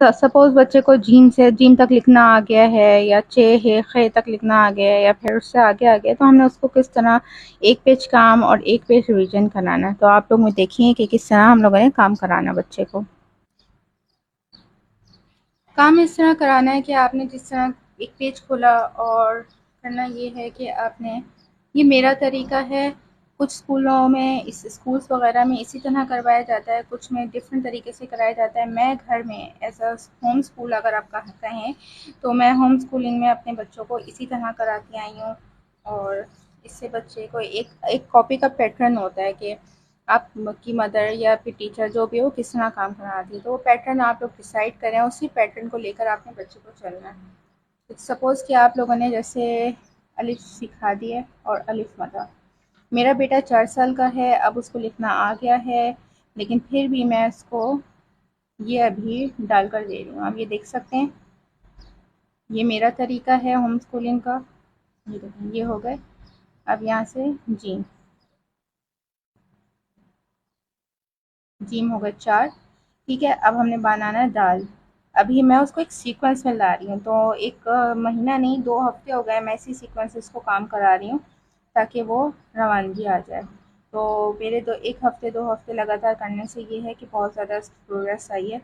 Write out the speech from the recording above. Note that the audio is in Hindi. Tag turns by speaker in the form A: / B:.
A: सपोज बच्चे को जीम तक लिखना आ गया है, या चे है खे तक लिखना आ गया है, या फिर उससे आगे आ गया है, तो हमने उसको किस तरह एक पेज काम और एक पेज रिवीजन कराना है। तो आप लोग में देखिए कि किस तरह हम लोगों ने काम कराना बच्चे को। काम इस तरह कराना है कि आपने जिस तरह एक पेज खोला, और करना ये है कि आपने, ये मेरा तरीका है, कुछ स्कूलों में, इस स्कूल्स वगैरह में इसी तरह करवाया जाता है, कुछ में डिफरेंट तरीके से कराया जाता है। मैं घर में एज अ होम स्कूल अगर आप कहें, तो मैं होम स्कूलिंग में अपने बच्चों को इसी तरह कराती आई हूँ। और इससे बच्चे को एक एक कॉपी का पैटर्न होता है कि आप की मदर या फिर टीचर जो भी हो किस तरह काम कराती है, तो वो पैटर्न आप लोग डिसाइड करें, उसी पैटर्न को लेकर आपने बच्चे को चलना है। सपोज़ कि आप लोगों ने जैसे अलिफ सिखा दी है और अलिफ मदा, मेरा बेटा 4 साल का है, अब उसको लिखना आ गया है, लेकिन फिर भी मैं उसको ये अभी डाल कर दे रही हूँ। आप ये देख सकते हैं, ये मेरा तरीका है होम स्कूलिंग का। ये देखें, ये हो गए। अब यहाँ से जी, जीम हो गए 4। ठीक है, अब हमने बनाना है दाल। अभी मैं उसको एक सीक्वेंस में ला रही हूँ, तो एक महीना नहीं, 2 हफ्ते हो गए मैं इसी सीक्वेंस से इसको काम करा रही हूँ, ताकि वो रवानगी आ जाए। तो मेरे 1 हफ्ते 2 हफ्ते लगातार करने से ये है कि बहुत ज़्यादा प्रोग्रेस आई है।